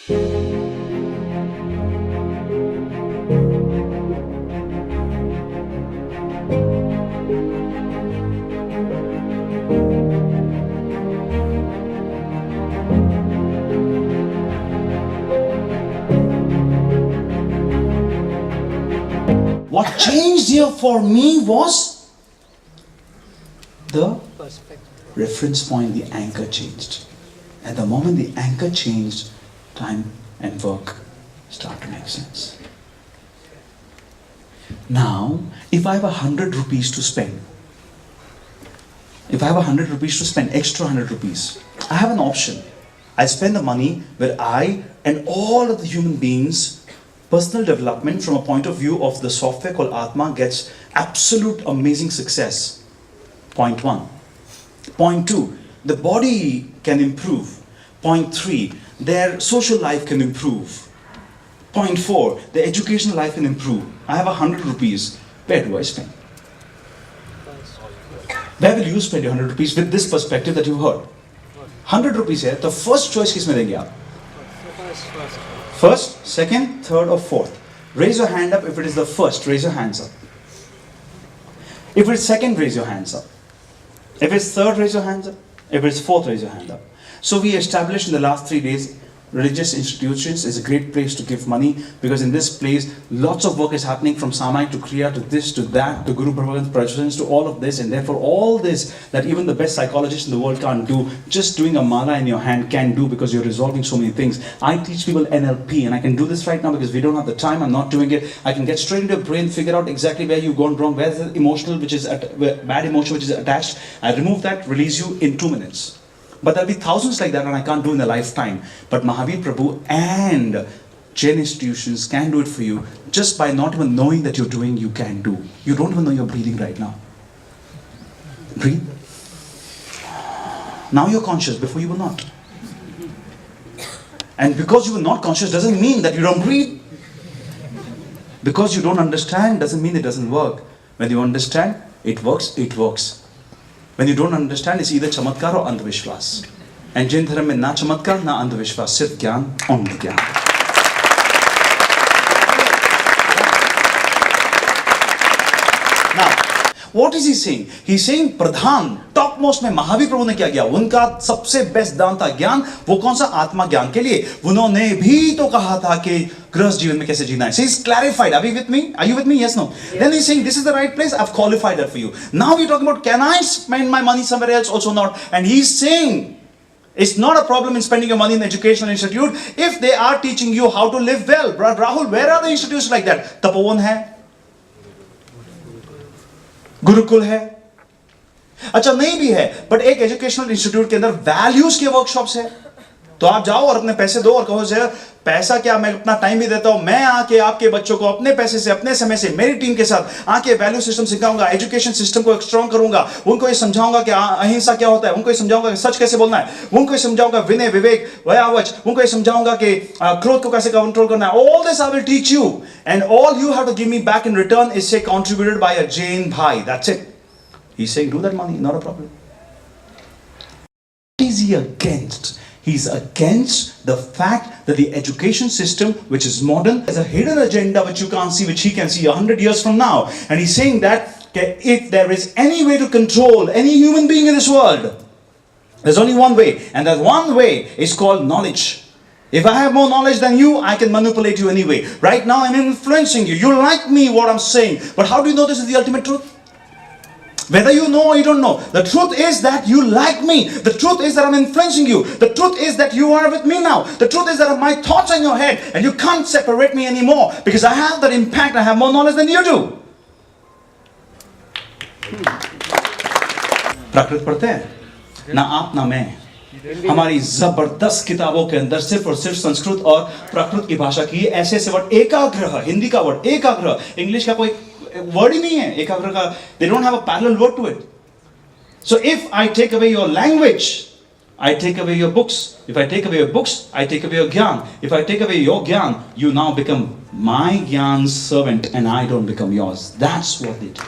What changed here for me was the reference point, the anchor changed. And the moment the anchor changed, time and work start to make sense. Now, if I have 100 rupees to spend, extra 100 rupees, I have an option. I spend the money where I and all of the human beings, personal development from a point of view of the software called Atma gets absolute amazing success. Point 1. Point 2, the body can improve. Point 3, their social life can improve. Point 4, the educational life can improve. I have 100 rupees. Where do I spend? Where will you spend your 100 rupees with this perspective that you heard? 100 rupees है, तो first choice किस में देंगे आप? First, second, third or fourth? Raise your hand up if it is the first, raise your hands up. If it's second, raise your hands up. If it's third, raise your hands up. If it's fourth, raise your hand up. So we established in the last 3 days, religious institutions is a great place to give money, because in this place, lots of work is happening from Samay to Kriya to this to that to Guru Prabhupada's presence to all of this, and therefore all this that even the best psychologist in the world can't do, just doing a mala in your hand can do, because you're resolving so many things. I teach people NLP, and I can do this right now because we don't have the time. I'm not doing it. I can get straight into your brain, figure out exactly where you've gone wrong, where's the emotional, bad emotion which is attached. I remove that, release you in 2 minutes. But there'll be thousands like that, and I can't do in a lifetime. But Mahavir Prabhu and Jain institutions can do it for you. Just by not even knowing that you're doing, you can do. You don't even know you're breathing right now. Breathe. Now you're conscious, before you were not. And because you were not conscious doesn't mean that you don't breathe. Because you don't understand doesn't mean it doesn't work. When you understand, it works, it works. When you don't understand, it's either chamatkar or andhvishwas. And Jain Dharma mein na chamatkar, na andhvishwas, sirf gyan, only gyan. Now, what is he saying? He's saying Pradhan, topmost में महावीर प्रभु ने क्या किया? उनका सबसे best दान था ज्ञान. वो कौन सा? आत्मा ज्ञान के लिए. उन्होंने भी तो कहा था कि गृहस्थ जीवन में कैसे जीना है. So he's clarified. Are we with me? Are you with me? Yes, no? Yes. Then he's saying this is the right place. I've qualified that for you. Now we're talking about, can I spend my money somewhere else? Also not. And he's saying it's not a problem in spending your money in the educational institute if they are teaching you how to live well. Brother Rahul, where are the institutions like that? Tapovan hai, Gurukul है, अच्छा नहीं भी है, but एक educational institute के अंदर values के workshops है. तो आप जाओ और अपने पैसे दो और कहो सर पैसा क्या, मैं अपना टाइम भी देता हूं, मैं आके आपके बच्चों को अपने पैसे से, अपने समय से, मेरी टीम के साथ आके वैल्यू सिस्टम सिखाऊंगा, एजुकेशन सिस्टम को स्ट्रॉन्ग करूंगा, उनको ये समझाऊंगा कि अहिंसा क्या होता है, उनको ये समझाऊंगा कि सच कैसे बोलना है, उनको ये समझाऊंगा विनय विवेक वयावच, उनको ये समझाऊंगा कि क्रोध को कैसे कंट्रोल करना है. All this I will teach you, and all you have to give me back in return is से कंट्रीब्यूटेड बाय अ जैन भाई. That's it. He is saying do that money, not a problem. What is he against? He's against the fact that the education system, which is modern, has a hidden agenda which you can't see, which he can see 100 years from now. And he's saying that if there is any way to control any human being in this world, there's only one way. And that one way is called knowledge. If I have more knowledge than you, I can manipulate you anyway. Right now I'm influencing you. You like me, what I'm saying. But how do you know this is the ultimate truth? Whether you know or you don't know, the truth is that you like me. The truth is that I'm influencing you. The truth is that you are with me now. The truth is that my thoughts are in your head and you can't separate me anymore because I have that impact. I have more knowledge than you do. प्राकृत पढ़ते हैं ना आप ना मैं. हमारी जबरदस्त किताबों के अंदर सिर्फ और सिर्फ संस्कृत और प्राकृत की भाषा की ऐसे ऐसे वर्ड, एकाग्रह, हिंदी का वर्ड एकाग्रह, इंग्लिश का कोई वर्ड ही नहीं है एकाग्र का. They don't have a parallel word to it. So if I take away your language, I take away your books. If I take away your books, I take away your gyan. If I take away your gyan, you now become my gyan's servant and I don't become yours. That's what they do.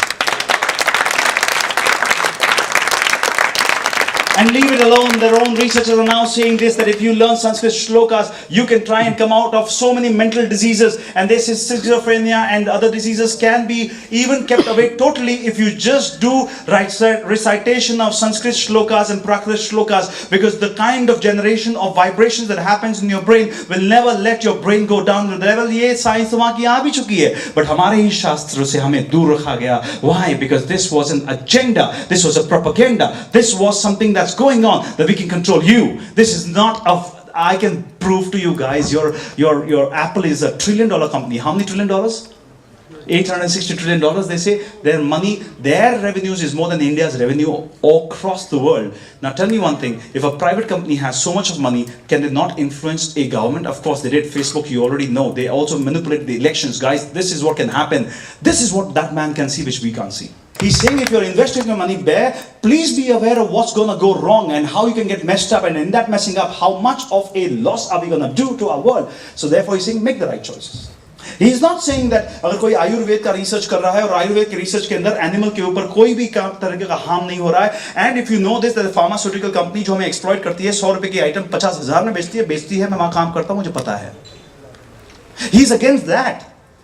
and leave it alone. Their own researchers are now saying this, that if you learn Sanskrit shlokas, you can try and come out of so many mental diseases. And they say schizophrenia and other diseases can be even kept away totally if you just do recitation of Sanskrit shlokas and Prakrit shlokas, because the kind of generation of vibrations that happens in your brain will never let your brain go down to the level. ये science वहाँ की आ भी चुकी है, but हमारे ही शास्त्रों से हमें दूर रखा गया. Why? Because this was an agenda. This was a propaganda. This was something that's going on that we can control you. This is not of. I can prove to you guys. Your Apple is $1 trillion company. How many $1 trillion? $860 trillion. They say their money, their revenues is more than India's revenue across the world. Now tell me one thing, if a private company has so much of money, can they not influence a government? Of course they did. Facebook, you already know. They also manipulate the elections. Guys, this is what can happen. This is what that man can see, which we can't see. He's saying if you're investing your money there, please be aware of what's going to go wrong and how you can get messed up. And in that messing up, how much of a loss are we going to do to our world? So therefore he's saying, make the right choices. He is not saying that अगर कोई आयुर्वेद का research कर रहा है और आयुर्वेद के research के अंदर एनिमल के ऊपर कोई भी तरह का हार्म नहीं हो रहा है, and if you know this that pharmaceutical company जो हमें एक्सप्लॉइट करती है 100 रुपए की आइटम 50,000 में बेचती है, मैं वहां काम करता हूं, मुझे पता है. He is against that.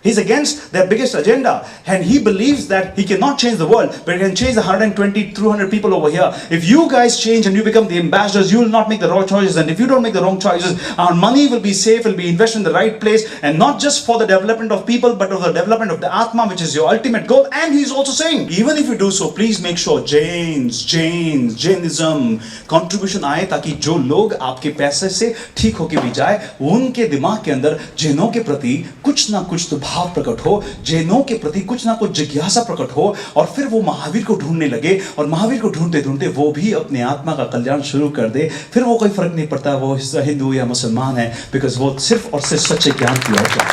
He's against their biggest agenda, and he believes that he cannot change the world, but he can change the 120, 200 people over here. If you guys change and you become the ambassadors, you will not make the wrong choices, and if you don't make the wrong choices, our money will be safe, will be invested in the right place, and not just for the development of people, but of the development of the Atma, which is your ultimate goal. And he's also saying, even if you do so, please make sure Jainism contribution आए, ताकि जो लोग आपके पैसे से ठीक होके भी जाए, उनके दिमाग के अंदर जैनों के प्रति कुछ ना कुछ तो भाव प्रकट हो, जैनों के प्रति कुछ ना कुछ जिज्ञासा प्रकट हो, और फिर वो महावीर को ढूंढने लगे, और महावीर को ढूंढते ढूंढते वो भी अपने आत्मा का कल्याण शुरू कर दे. फिर वो कोई फर्क नहीं पड़ता वो हिंदू या मुसलमान है, बिकॉज वो सिर्फ और सिर्फ सच्चे ज्ञान की ओर जाए.